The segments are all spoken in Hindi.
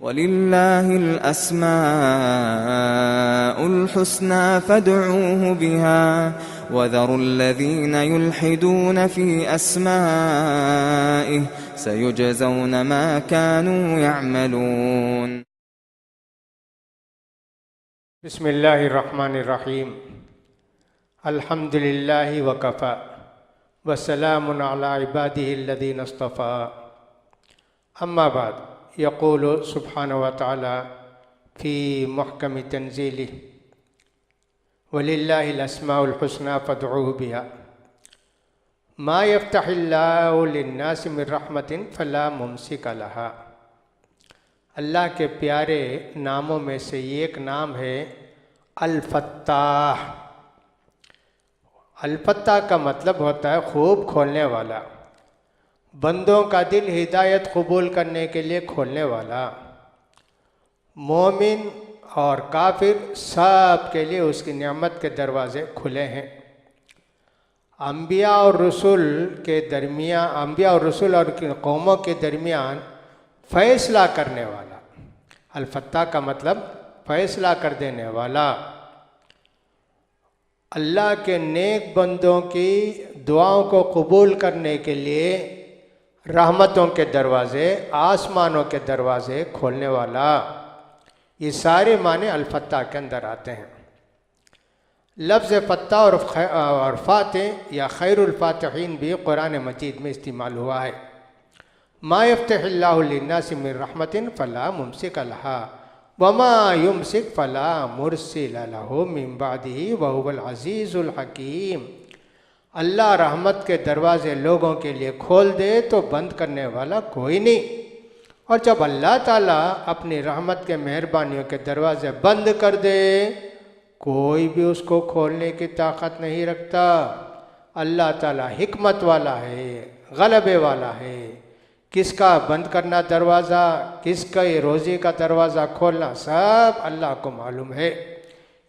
वलिल्लाहिल अस्माउल हुस्ना फदऊहु बिहा वज़रुल लज़ीना युल्हिदूना फ़ी अस्माइहि सयुजज़ौना मा कानू यअमलून। बिस्मिल्लाहिर्रहमानिर्रहीम। अल्हम्दुलिल्लाहि वकफ़ा वस्सलामुन अला इबादिहिल्लज़ीना इस्तफ़ा। अम्मा बाद, यक़ूलु सुब्हानहु व तआला फ़ी मुहकमि तंज़ीलिहि वलिल्लाहिल अस्माउल हुस्ना फ़दऊहु बिहा मा यफ़्तहिल्लाहु लिन्नासि मिर रहमतिन फ़ला मुमसिका लहा। अल्लाह के प्यारे नामों में से एक नाम है अल-फत्ताह। अल-फत्ताह का मतलब होता है खूब खोलने वाला, बंदों का दिल हिदायत कबूल करने के लिए खोलने वाला। मोमिन और काफिर सब के लिए उसकी नेमत के दरवाज़े खुले हैं। अंबिया और रसूल के दरमियान, अंबिया और रसूल और कौमों के दरमियान फैसला करने वाला। अल-फत्ताह का मतलब फैसला कर देने वाला। अल्लाह के नेक बंदों की दुआओं को कबूल करने के लिए रहमतों के दरवाज़े, आसमानों के दरवाज़े खोलने वाला। ये सारे माने अल-फत्ताह के अंदर आते हैं। लफ्ज़ फ़त्ताह और फ़ातिह या खैरुल फ़ातिहीन भी कुरान मजीद में इस्तेमाल हुआ है। मा यफ़्तहिल्लाहु लिन्नासि मिर रहमतिन फ़ला मुमसिका लहा वमा युमसिक फ़ला मुरसिला लहु मिन बादिही वहुवल अज़ीज़ुल हकीम। अल्लाह रहमत के दरवाज़े लोगों के लिए खोल दे तो बंद करने वाला कोई नहीं, और जब अल्लाह ताला अपनी रहमत के मेहरबानियों के दरवाज़े बंद कर दे कोई भी उसको खोलने की ताकत नहीं रखता। अल्लाह ताला हिकमत वाला है, गलबे वाला है। किसका बंद करना दरवाज़ा, किसका ये रोज़ी का दरवाज़ा खोलना, सब अल्लाह को मालूम है।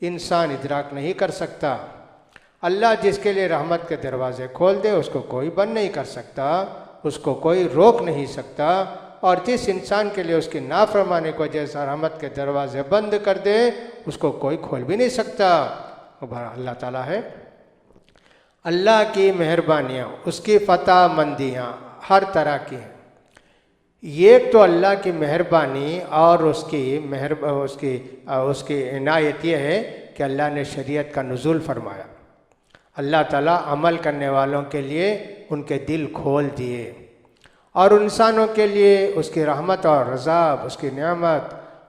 इंसान इदराक नहीं कर सकता। अल्लाह जिसके लिए रहमत के दरवाज़े खोल दे उसको कोई बंद नहीं कर सकता, उसको कोई रोक नहीं सकता। और जिस इंसान के लिए उसकी नाफरमानी को जैसा रहमत के दरवाज़े बंद कर दे उसको कोई खोल भी नहीं सकता। अल्लाह ताला है। अल्लाह की मेहरबानियाँ, उसकी फ़तह मंदियाँ हर तरह की हैं। ये तो अल्लाह की मेहरबानी और उसकी इनायत ये है कि अल्लाह ने शरीयत का नुज़ूल फरमाया। अल्लाह ताला अमल करने वालों के लिए उनके दिल खोल दिए और इंसानों के लिए उसकी रहमत और रज़ा, उसकी नेमत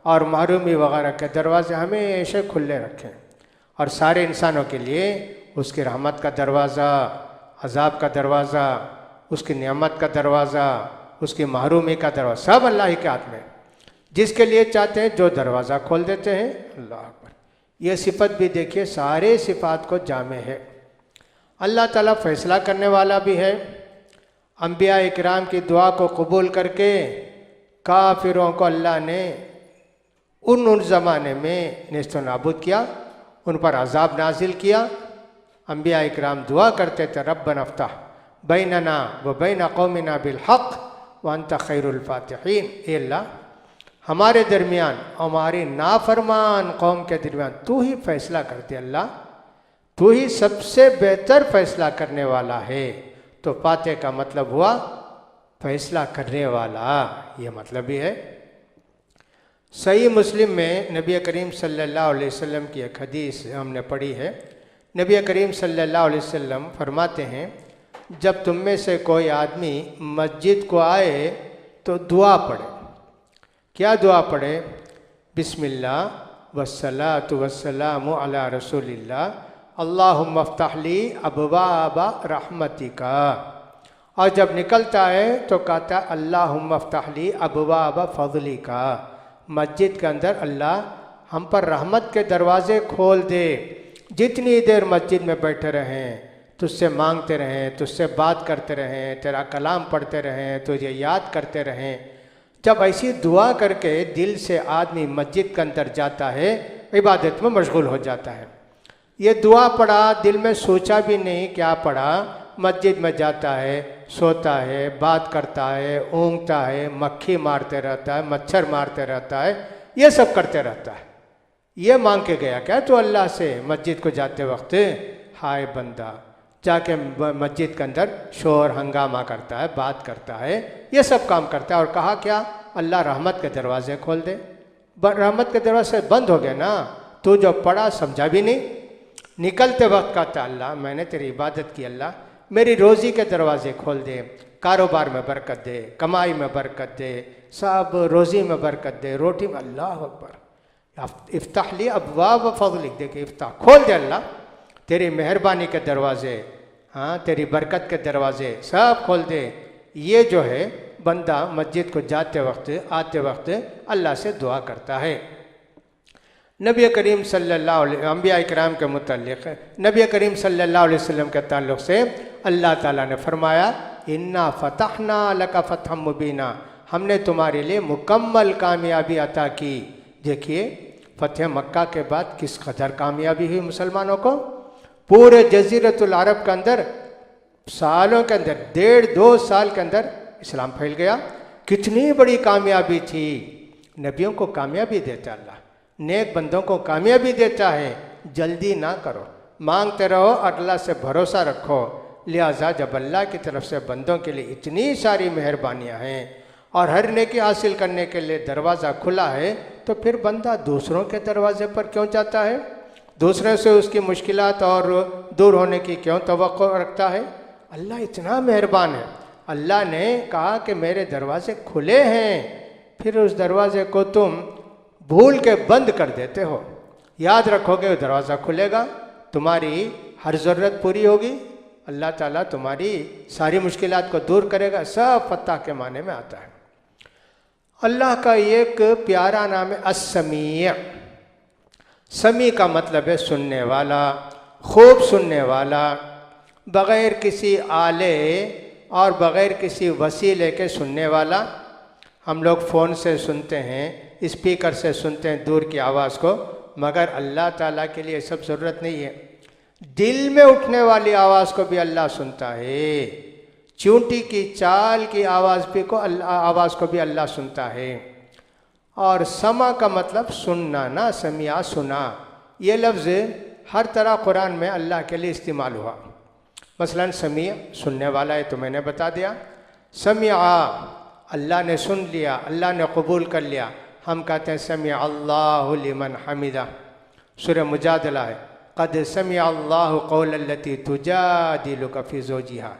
और महरूमी वगैरह के दरवाज़े हमेशा खुले रखें। और सारे इंसानों के लिए उसकी रहमत का दरवाज़ा, अज़ाब का दरवाज़ा, उसकी नेमत का दरवाज़ा, उसकी महरूमी का दरवाज़ा सब अल्लाह ही के हाथ में। जिसके लिए चाहते हैं जो दरवाज़ा खोल देते हैं। अल्लाह अकबर। यह सिफत भी देखिए सारे सिफात को जामे है। अल्लाह ताला फैसला करने वाला भी है। अंबिया इकराम की दुआ को कबूल करके काफिरों को अल्लाह ने उन ज़माने में नेस्तो नाबूद किया, उन पर अज़ाब नाजिल किया। अंबिया इकराम दुआ करते थे रब्बना अफ्तह बैनना व बैन कौमिना बिल हक़ व अंत खैरुल फ़ातिहीन। ए अल्लाह, हमारे दरमियान, हमारी नाफरमान कौम के दरमियान तू ही फैसला करते। अल्लाह तू ही सबसे बेहतर फैसला करने वाला है। तो फातिह का मतलब हुआ फैसला करने वाला, ये मतलब भी है। सही मुस्लिम में नबी करीम सल्लल्लाहु अलैहि वसल्लम की एक हदीस हमने पढ़ी है। नबी करीम सल्लल्लाहु अलैहि वसल्लम फरमाते हैं, जब तुम में से कोई आदमी मस्जिद को आए तो दुआ पढ़े। क्या दुआ पढ़े? बिस्मिल्लाह वस्सलातु वस्सलामु अला रसूलिल्लाह अल्लाहुम्मा अफ्तह ली अबवाब रहमतिका। और जब निकलता है तो कहता है अल्लाहुम्मा अफ्तह ली अबवाब फज़लिका। मस्जिद के अंदर अल्लाह हम पर रहमत के दरवाज़े खोल दे। जितनी देर मस्जिद में बैठे रहें, तुझसे मांगते रहें, तुझसे बात करते रहें, तेरा कलाम पढ़ते रहें, तुझे याद करते रहें। जब ऐसी दुआ करके दिल से आदमी मस्जिद के अंदर जाता है, इबादत में मशगूल हो जाता है। ये दुआ पढ़ा, दिल में सोचा भी नहीं क्या पढ़ा, मस्जिद में जाता है, सोता है, बात करता है, ऊँघता है, मक्खी मारते रहता है, मच्छर मारते रहता है, ये सब करते रहता है। ये मांग के गया क्या तो अल्लाह से मस्जिद को जाते वक्त? हाय बंदा, जाके मस्जिद के अंदर शोर हंगामा करता है, बात करता है, ये सब काम करता है। और कहा क्या? अल्लाह रहमत के दरवाजे खोल दे। रहमत के दरवाजे बंद हो गए ना, तू जो पढ़ा समझा भी नहीं। निकलते वक्त कहता अल्लाह मैंने तेरी इबादत की, अल्लाह मेरी रोज़ी के दरवाजे खोल दे, कारोबार में बरकत दे, कमाई में बरकत दे, सब रोज़ी में बरकत दे, रोटी में। अल्लाह अकबर, इफ्ताह ली अबवाब फज़लिक, देखिए इफ्ताह खोल दे अल्लाह, तेरी मेहरबानी के दरवाजे, हाँ तेरी बरकत के दरवाजे सब खोल दे। ये जो है बंदा मस्जिद को जाते वक्त आते वक्त अल्लाह से दुआ करता है। नबी करीम सल्लल्लाहु अलैहि अंबिया इकराम के मुताल्लिक़ नबी करीम सल्लल्लाहु अलैहि वसल्लम के ताल्लुक़ से अल्लाह ताला ने फरमाया इन्ना फतहना लका फतहम मुबीना, हमने तुम्हारे लिए मुकम्मल कामयाबी अता की। देखिए फतह मक्का के बाद किस कदर कामयाबी हुई मुसलमानों को। पूरे जज़ीरतुल अरब के अंदर सालों के अंदर 1.5-2 साल के अंदर इस्लाम फैल गया। कितनी बड़ी कामयाबी थी। नबियों को कामयाबी देता अल्लाह, नेक बंदों को कामयाबी देता है। जल्दी ना करो, मांगते रहो, अल्लाह से भरोसा रखो। लिहाजा जब अल्लाह की तरफ से बंदों के लिए इतनी सारी मेहरबानियाँ हैं और हर नेकी हासिल करने के लिए दरवाज़ा खुला है, तो फिर बंदा दूसरों के दरवाजे पर क्यों जाता है? दूसरों से उसकी मुश्किलात और दूर होने की क्यों तवक्को रखता है? अल्लाह इतना मेहरबान है। अल्लाह ने कहा कि मेरे दरवाजे खुले हैं, फिर उस दरवाजे को तुम भूल के बंद कर देते हो। याद रखोगे वो दरवाज़ा खुलेगा, तुम्हारी हर ज़रूरत पूरी होगी, अल्लाह ताला तुम्हारी सारी मुश्किलात को दूर करेगा। सब फतह के माने में आता है। अल्लाह का एक प्यारा नाम है अस्समी। समी का मतलब है सुनने वाला, खूब सुनने वाला, बग़ैर किसी आले और बग़ैर किसी वसीले के सुनने वाला। हम लोग फ़ोन से सुनते हैं, स्पीकर से सुनते हैं दूर की आवाज़ को, मगर अल्लाह ताला के लिए सब ज़रूरत नहीं है। दिल में उठने वाली आवाज़ को भी अल्लाह सुनता है। चींटी की चाल की आवाज़ को भी अल्लाह सुनता है। और समा का मतलब सुनना ना, समिया सुना। ये लफ्ज़ हर तरह कुरान में अल्लाह के लिए इस्तेमाल हुआ। मसलन समिया सुनने वाला है तो मैंने बता दिया। समिया अल्लाह ने सुन लिया, अल्लाह ने कबूल कर लिया। हम कहते हैं समिया अल्लाहु लिमन हमिदा। सूरह मुजादला है, क़द समिया अल्लाहु क़ौलल्लती तुजादिलुका फ़ी ज़ौजिहा।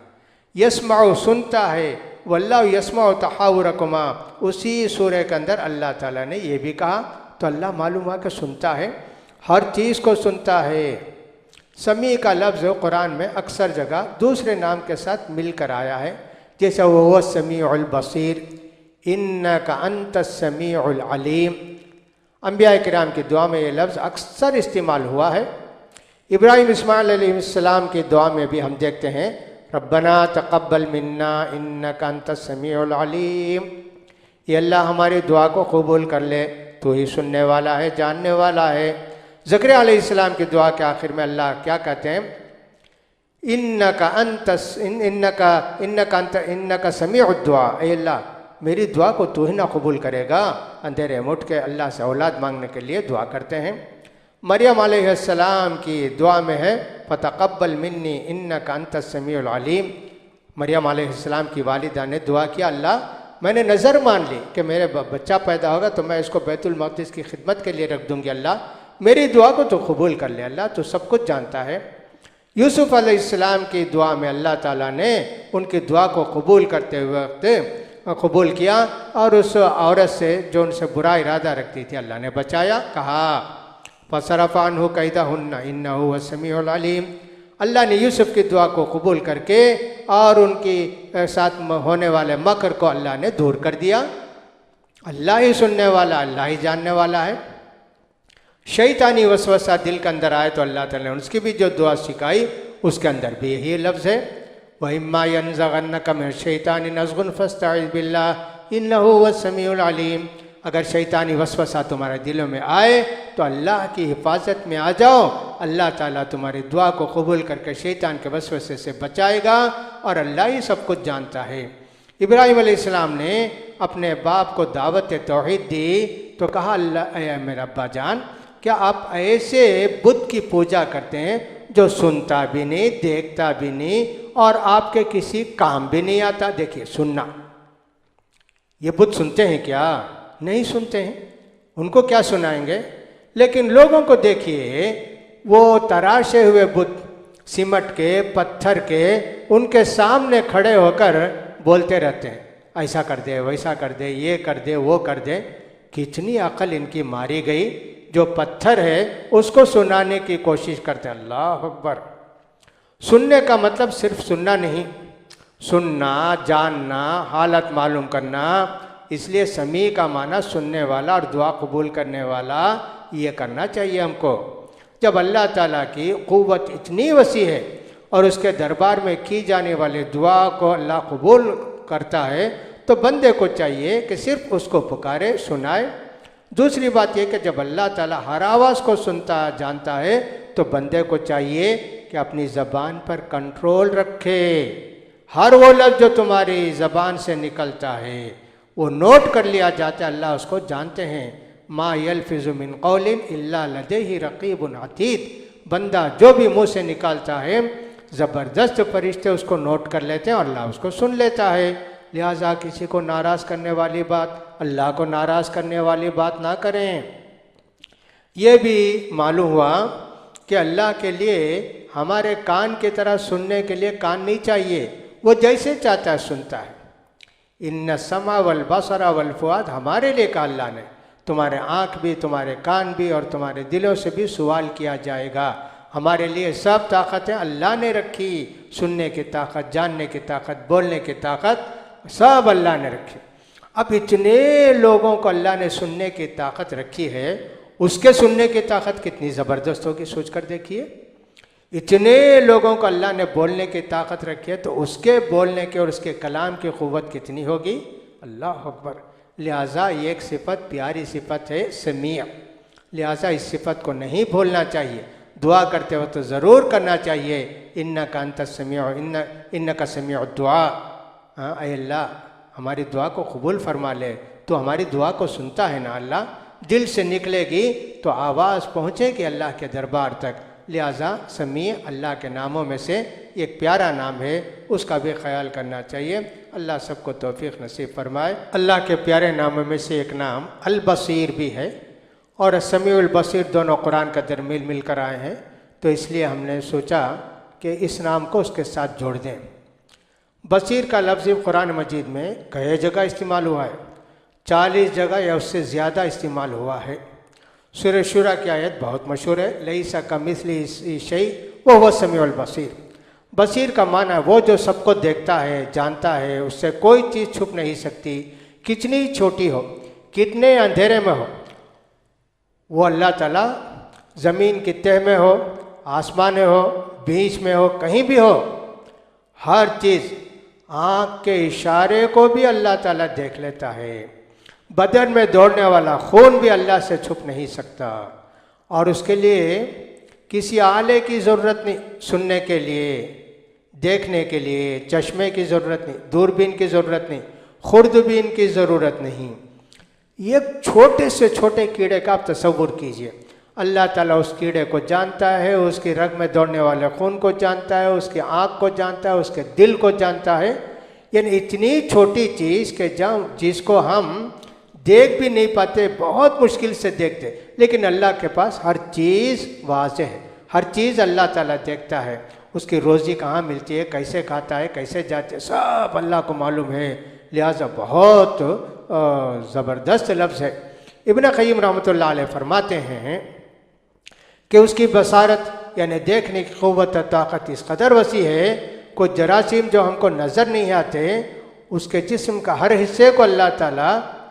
यस्माउ सुनता है, वल्लाहु यस्माउ तहावुरकुमा। उसी सूरह के अंदर अल्लाह ताला ने ये भी कहा। तो अल्लाह मालूम है कि सुनता है, हर चीज़ को सुनता है। समी का लफ्ज़ कुरान में अक्सर जगह दूसरे नाम के साथ मिलकर आया है, जैसे वह समीउल बसीर, इन्नका अंतस समीउल अलीम। अंबिया किराम की दुआ में ये लफ्ज़ अक्सर इस्तेमाल हुआ है। इब्राहीम इस्माइल अलैहिस्सलाम की दुआ में भी हम देखते हैं रब्बना तक़ब्बल मिन्ना इन्नका अंतस समीउल अलीम। ये अल्लाह हमारी दुआ को कबूल कर ले, तू ही सुनने वाला है, जानने वाला है। ज़करिया अलैहिस्सलाम की दुआ के आखिर में अल्लाह क्या कहते हैं? इन्नका समीउद दुआ। अल्लाह मेरी दुआ को तू ही ना कबूल करेगा। अंधेरे में उठ के अल्लाह से औलाद मांगने के लिए दुआ करते हैं। मरियम अलैहिस्सलाम की दुआ में है फ़तक़ब्बल मिन्नी इन्नका अंतस समीउल अलीम। मरियम अलैहिस्सलाम की वालिदा ने दुआ किया, अल्लाह मैंने नज़र मान ली कि मेरे बच्चा पैदा होगा तो मैं इसको बैतुल मक़दिस की खिदमत के लिए रख दूँगी। अल्लाह मेरी दुआ को तो कबूल कर ले, अल्लाह तो सब कुछ जानता है। यूसुफ़ अलैहिस्सलाम की दुआ में अल्लाह ताला ने उनकी दुआ को कबूल करते वक्त कबूल किया और उस औरत से जो उनसे बुरा इरादा रखती थी अल्लाह ने बचाया। कहा फ़सरफ़ अन्हु कैदहुन्ना इन्नहु हुवस समीउल अलीम। अल्लाह ने यूसुफ़ की दुआ को कबूल करके और उनकी साथ होने वाले मकर को अल्लाह ने दूर कर दिया। अल्लाह ही सुनने वाला, अल्लाह ही जानने वाला है। शैतानी वसवसा दिल के अंदर आए तो अल्लाह ताला ने उसकी भी जो दुआ सिखाई उसके अंदर भी यही लफ्ज़ है, व इम्मा यनज़गन्नका मिनश शैतानि नज़गुन फ़स्तइज़ बिल्लाह इन्नहु हुवस समीउल अलीम। अगर शैतानी वसवसा तुम्हारे दिलों में आए तो अल्लाह की हिफाजत में आ जाओ, अल्लाह ताला तुम्हारी दुआ को कबूल करके शैतान के वसवसे से बचाएगा और अल्लाह ही सब कुछ जानता है। इब्राहिम अलैहिस्सलाम ने अपने बाप को दावत तौहीद दी तो कहा, अल्लाह मेरे अब्बा जान, क्या आप ऐसे बुत की पूजा करते हैं जो सुनता भी नहीं, देखता भी नहीं और आपके किसी काम भी नहीं आता? देखिए सुनना, ये बुत सुनते हैं क्या? नहीं सुनते हैं, उनको क्या सुनाएंगे? लेकिन लोगों को देखिए, वो तराशे हुए बुत सिमट के, पत्थर के, उनके सामने खड़े होकर बोलते रहते हैं, ऐसा कर दे, वैसा कर दे, ये कर दे, वो कर दे। कितनी अकल इनकी मारी गई, जो पत्थर है उसको सुनाने की कोशिश करते हैं। अल्लाह अकबर। सुनने का मतलब सिर्फ सुनना नहीं, सुनना, जानना, हालत मालूम करना। इसलिए समी का माना सुनने वाला और दुआ कबूल करने वाला, ये करना चाहिए हमको। जब अल्लाह ताला की क़ुव्वत इतनी वसी है और उसके दरबार में की जाने वाली दुआ को अल्लाह कबूल करता है, तो बंदे को चाहिए कि सिर्फ उसको पुकारे, सुनाए। दूसरी बात यह कि जब अल्लाह ताला हर आवाज़ को सुनता जानता है, तो बंदे को चाहिए कि अपनी ज़बान पर कंट्रोल रखे। हर वो लफ्ज़ जो तुम्हारी ज़बान से निकलता है वो नोट कर लिया जाता है, अल्लाह उसको जानते हैं। मा यल्फिज़ु मिन क़ौलिन इल्ला लदैहि रक़ीबुन अतीद। बंदा जो भी मुँह से निकालता है, ज़बरदस्त फरिश्ते उसको नोट कर लेते हैं और अल्लाह उसको सुन लेता है। लिहाजा किसी को नाराज़ करने वाली बात, अल्लाह को नाराज़ करने वाली बात ना करें। ये भी मालूम हुआ कि अल्लाह के लिए हमारे कान की तरह सुनने के लिए कान नहीं चाहिए, वो जैसे चाहता है सुनता है। इन्न समा वल बसरा वल फुआद, हमारे लिए कहा अल्लाह ने, तुम्हारे आँख भी, तुम्हारे कान भी और तुम्हारे दिलों से भी सवाल किया जाएगा। हमारे लिए सब ताकतें अल्लाह ने रखी, सुनने की ताकत, जानने की ताकत, बोलने की ताकत सब अल्लाह ने रखी। अब इतने लोगों को अल्लाह ने सुनने की ताकत रखी है, उसके सुनने की ताकत कितनी ज़बरदस्त होगी सोच कर देखिए। इतने लोगों को अल्लाह ने बोलने की ताकत रखी है, तो उसके बोलने के और उसके कलाम की क़ुव्वत कितनी होगी। अल्लाह अकबर। लिहाजा ये एक सिफत, प्यारी सिफत है समीअ। लिहाजा इस सिफत को नहीं भूलना चाहिए। दुआ करते हो तो ज़रूर करना चाहिए, इन्नका अंतस समीअ, इन्नका समीअ दुआ। हाँ अल्लाह, हमारी दुआ को कबूल फरमा ले, तो हमारी दुआ को सुनता है ना अल्लाह। दिल से निकलेगी तो आवाज़ पहुँचेगी अल्लाह के दरबार तक। लिहाजा समी अल्लाह के नामों में से एक प्यारा नाम है, उसका भी ख्याल करना चाहिए। अल्लाह सबको तौफीक नसीब फरमाए। अल्लाह के प्यारे नामों में से एक नाम अल बसीर भी है, और समीउल बसीर दोनों कुरान का दर मिल कर आए हैं, तो इसलिए हमने सोचा कि इस नाम को उसके साथ जोड़ दें। बसीर का लफ्ज़ कुरान मजीद में कई जगह इस्तेमाल हुआ है, 40 जगह या उससे ज़्यादा इस्तेमाल हुआ है। सूरह शुरा की आयत बहुत मशहूर है, लैसा कमिस्लिही शै व हुवा समीउल बसीर। बसीर का माना वो जो सबको देखता है, जानता है, उससे कोई चीज़ छुप नहीं सकती, कितनी छोटी हो, कितने अंधेरे में हो। वो अल्लाह ताला ज़मीन की तह में हो, आसमान में हो, बीच में हो, कहीं भी हो, हर चीज़, आँख के इशारे को भी अल्लाह ताला देख लेता है। बदन में दौड़ने वाला खून भी अल्लाह से छुप नहीं सकता, और उसके लिए किसी आले की ज़रूरत नहीं, सुनने के लिए, देखने के लिए चश्मे की ज़रूरत नहीं, दूरबीन की ज़रूरत नहीं, खुर्दबीन की ज़रूरत नहीं। ये छोटे से छोटे कीड़े का आप तसव्वुर कीजिए, अल्लाह ताला उस कीड़े को जानता है, उसकी रग में दौड़ने वाले खून को जानता है, उसकी आँख को जानता है, उसके दिल को जानता है। यानी इतनी छोटी चीज़ के जिसको हम देख भी नहीं पाते, बहुत मुश्किल से देखते, लेकिन अल्लाह के पास हर चीज़ वाज़ेह है, हर चीज़ अल्लाह ताला देखता है। उसकी रोज़ी कहाँ मिलती है, कैसे खाता है, कैसे जाते, सब अल्लाह को मालूम है। लिहाजा बहुत ज़बरदस्त लफ्ज़ है। इब्न क़य्यिम रहमतुल्लाह अलैह फरमाते हैं कि उसकी बसारत यानी देखने की क़ुव्वत ताकत इस कदर वसी है, कुछ जरासीम जो हमको नज़र नहीं आते, उसके जिस्म का हर हिस्से को अल्लाह ताला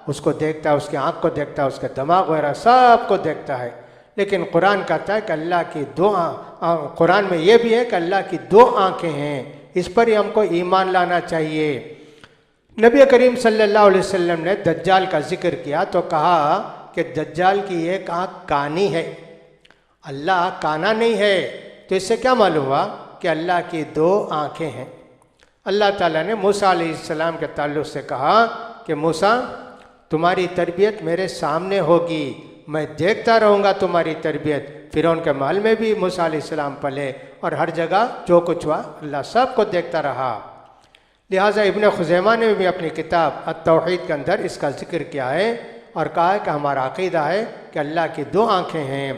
उसको देखता है, उसकी आँख को देखता है, उसके दिमाग वगैरह सब को देखता है। लेकिन कुरान कहता है कि अल्लाह की कुरान में ये भी है कि अल्लाह की 2 आँखें हैं, इस पर ही हमको ईमान लाना चाहिए। नबी करीम सल्लल्लाहु अलैहि वसल्लम ने दज्जाल का जिक्र किया तो कहा कि दज्जाल की एक आँख कानी है अल्लाह काना नहीं है। तो इससे क्या मालूम हुआ कि अल्लाह की 2 आँखें हैं। अल्लाह ताला ने मूसा अलैहिस्सलाम के ताल्लुक़ से कहा कि मूसा तुम्हारी तरबियत मेरे सामने होगी, मैं देखता रहूँगा तुम्हारी तरबियत। फ़िरौन के महल में भी मूसा अलैहिस्सलाम पले और हर जगह जो कुछ हुआ अल्लाह सब को देखता रहा। लिहाजा इब्न खुज़ैमा ने भी अपनी किताब अत-तौहीद के अंदर इसका जिक्र किया है और कहा है कि हमारा अक़ीदा है कि अल्लाह की 2 आँखें हैं,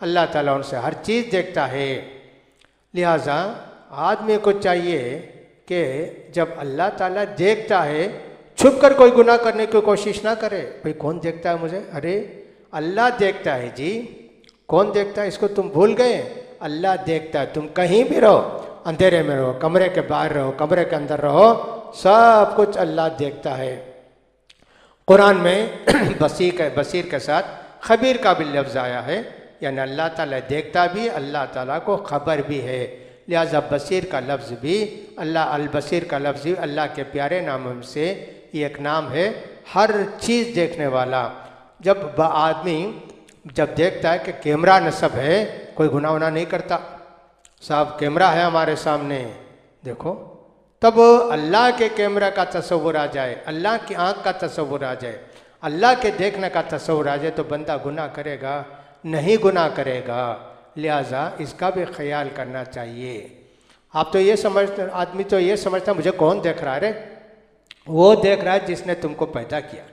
अल्लाह ताला उनसे हर चीज़ देखता है। लिहाजा आदमी को चाहिए कि जब अल्लाह ताला देखता है छुप कर कोई गुनाह करने की कोशिश ना करे। भाई कौन देखता है मुझे? अरे अल्लाह देखता है जी। कौन देखता है इसको तुम भूल गए? अल्लाह देखता है। तुम कहीं भी रहो, अंधेरे में रहो, कमरे के बाहर रहो, कमरे के अंदर रहो, सब कुछ अल्लाह देखता है। कुरान में बसीर के साथ खबीर का भी लफ्ज़ आया है, यानी अल्लाह ताला देखता भी, अल्लाह ताला को खबर भी है। लिहाजा बसीर का लफ्ज़ भी, अल्लाह अल बसीर का लफ्ज़ भी अल्लाह के प्यारे नामों से एक नाम है, हर चीज़ देखने वाला। जब आदमी जब देखता है कि कैमरा नस्ब है, कोई गुनाह वुनाह नहीं करता, साहब कैमरा है हमारे सामने देखो, तब अल्लाह के कैमरा का तस्वुर आ जाए, अल्लाह की आँख का तस्वुर आ जाए, अल्लाह के देखने का तस्वुर आ जाए, तो बंदा गुनाह करेगा नहीं? गुनाह करेगा। लिहाजा इसका भी ख्याल करना चाहिए। आप तो ये समझते, आदमी तो ये समझता मुझे कौन देख रहा है? रे वो देख रहा है जिसने तुमको पैदा किया,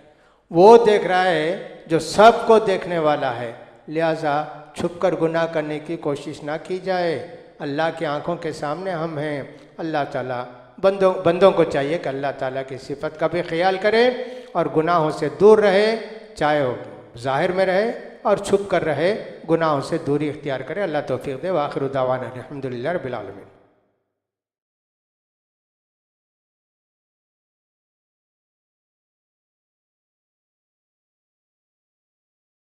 वो देख रहा है जो सबको देखने वाला है। लिहाजा छुपकर गुनाह करने की कोशिश ना की जाए। अल्लाह की आंखों के सामने हम हैं। अल्लाह ताला बंदों को चाहिए कि अल्लाह ताला की सिफत का भी ख्याल करे और गुनाहों से दूर रहे, चाहे वो ज़ाहिर में रहे और छुप कर रहे, गुनाहों से दूरी इख्तियार करे। अल्लाह तौफीक दे। व आखिर दावाना अल्हम्दुलिल्लाह रब्बिल आलमीन।